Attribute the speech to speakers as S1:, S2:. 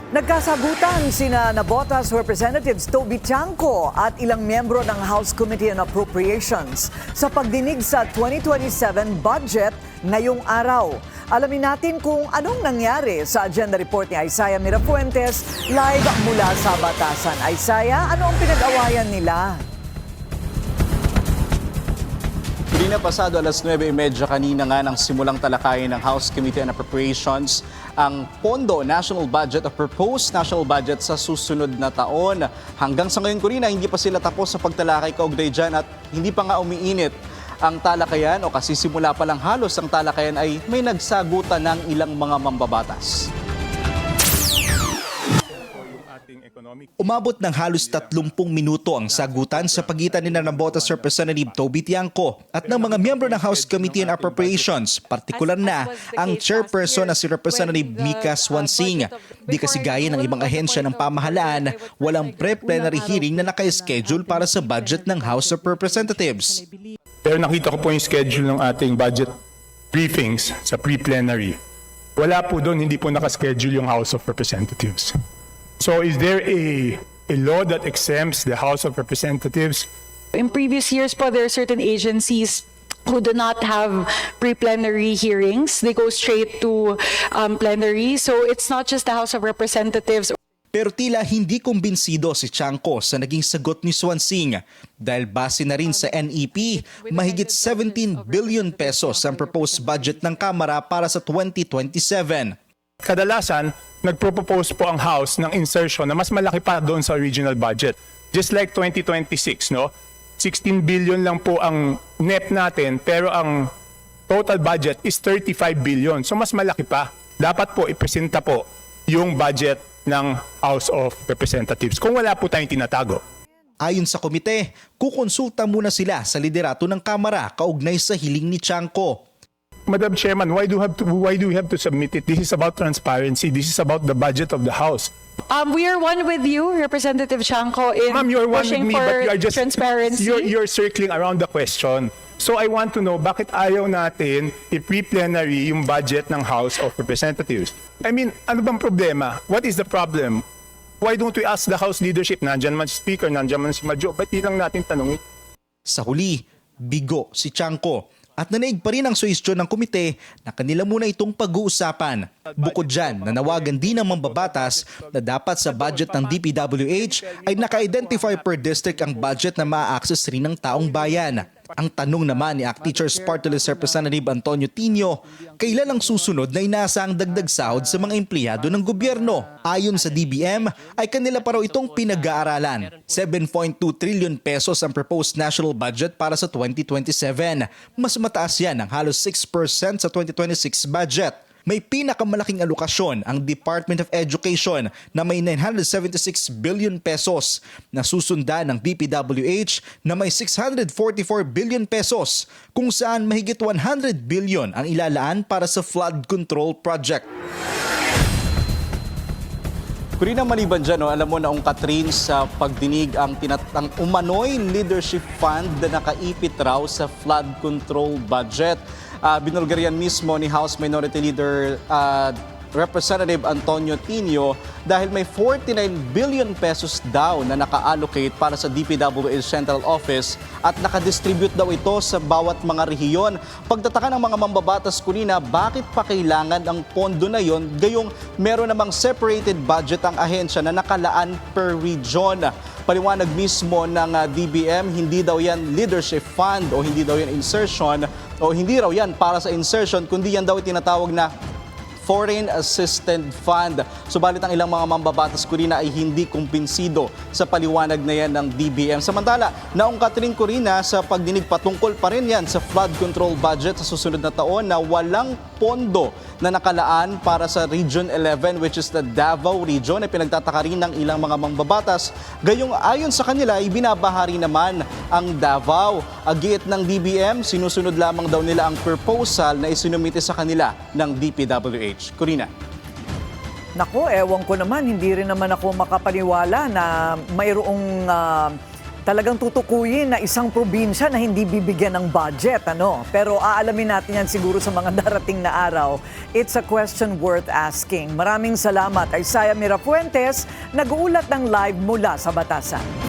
S1: Nagkasagutan sina Navotas Representatives Toby Tiangco at ilang miyembro ng House Committee on Appropriations sa pagdinig sa 2027 budget ngayong araw. Alamin natin kung anong nangyari sa agenda report ni Isaiah Mirafuentes live mula sa Batasan. Isaiah, ano ang pinag-awayan nila?
S2: Hindi na pasado alas 9:30 kanina nga nang simulang talakayin ng House Committee on Appropriations ang pondo, national budget o proposed national budget sa susunod na taon. Hanggang sa ngayon, Corina, hindi pa sila tapos sa pagtalakay kaugnay dyan at hindi pa nga umiinit ang talakayan o kasi simula pa lang halos ang talakayan ay may nagsagutan ng ilang mga mambabatas. Umabot ng halos 30 minuto ang sagutan sa pagitan ni Navotas Representative Toby Tiangco at ng mga miyembro ng House Committee on Appropriations, partikular na ang chairperson na si Representative Mika Swansing. Di kasi gaya ng ibang ahensya ng pamahalaan, walang pre-plenary hearing na naka-schedule para sa budget ng House of Representatives.
S3: Pero nakita ko po yung schedule ng ating budget briefings sa pre-plenary. Wala po doon, hindi po nakaschedule yung House of Representatives. So is there a law that exempts the House of Representatives?
S4: In previous years po, there are certain agencies who do not have pre-plenary hearings. They go straight to plenary. So it's not just the House of Representatives.
S2: Pero tila hindi kumbinsido si Tiangco sa naging sagot ni Swansing dahil base na rin sa NEP, mahigit 17 billion pesos ang proposed budget ng Kamara para sa 2027.
S3: Kadalasan, nagpropose po ang House ng insertion na mas malaki pa doon sa original budget. Just like 2026, no? 16 billion lang po ang NEP natin, pero ang total budget is 35 billion. So mas malaki pa. Dapat po ipresenta po yung budget ng House of Representatives kung wala po tayong tinatago.
S2: Ayon sa komite, kukonsulta muna sila sa liderato ng Kamara kaugnay sa hiling ni Tiangco.
S3: Madam Chairman, why do we have to submit it? This is about transparency. This is about the budget of the House.
S4: We are one with you, Representative Tiangco, in
S3: Ma'am, you're one with
S4: pushing
S3: me,
S4: for
S3: but you are just
S4: transparency.
S3: you're circling around the question. So I want to know bakit ayaw natin i-pre-plenary yung budget ng House of Representatives. I mean, ano bang problema? What is the problem? Why don't we ask the House leadership? Nandyan man si Speaker, nandyan man si Madjo. Ba't di lang natin tanongin?
S2: Sa huli, bigo si Tiangco at nanaig pa rin ang suhestyon ng komite na kanila muna itong pag-uusapan. Bukod dyan, nanawagan din ng mambabatas na dapat sa budget ng DPWH ay naka-identify per district ang budget na ma-access rin ng taong bayan. Ang tanong naman ni ACT Teachers Party List Representative Antonio Tinio, kailan ang susunod na inaasang dagdag sahod sa mga empleyado ng gobyerno? Ayon sa DBM, ay kanila pa raw itong pinag-aaralan. 7.2 trillion pesos ang proposed national budget para sa 2027. Mas mataas yan ng halos 6% sa 2026 budget. May pinakamalaking alokasyon ang Department of Education na may 976 billion pesos na susundan ng DPWH na may 644 billion pesos kung saan mahigit 100 billion ang ilalaan para sa flood control project. Kurina, maliban dyan, alam mo na Catherine sa pagdinig ang umano'y leadership fund na nakaipit raw sa flood control budget. Binulgarian mismo ni House Minority Leader Representative Antonio Tinio dahil may 49 billion pesos daw na naka-allocate para sa DPWH Central Office at nakadistribute daw ito sa bawat mga rehiyon. Pagtataka ng mga mambabatas, Kurina, bakit pa kailangan ang pondo na yon gayong meron namang separated budget ang ahensya na nakalaan per region? Paliwanag mismo ng DBM, hindi daw yan leadership fund o hindi daw yan insertion o hindi raw yan para sa insertion kundi yan daw tinatawag na Foreign Assistance Fund. Subalit ang ilang mga mambabatas, Kurina, ay hindi kumpinsido sa paliwanag na yan ng DBM. Samantala, naungkat rin, Kurina, sa pagdinig patungkol pa rin yan sa flood control budget sa susunod na taon na walang pondo na nakalaan para sa Region 11 which is the Davao Region ay pinagtataka rin ng ilang mga mambabatas. Gayong ayon sa kanila, ibinabahari naman ang Davao. Agiit ng DBM, sinusunod lamang daw nila ang proposal na isinumite sa kanila ng DPWH. Corina.
S1: Naku, ewan ko naman, hindi rin naman ako makapaniwala na mayroong talagang tutukuyin na isang probinsya na hindi bibigyan ng budget, ano? Pero aalamin natin yan siguro sa mga darating na araw. It's a question worth asking. Maraming salamat, Isaiah Mirafuentes, nag-uulat ng live mula sa Batasan.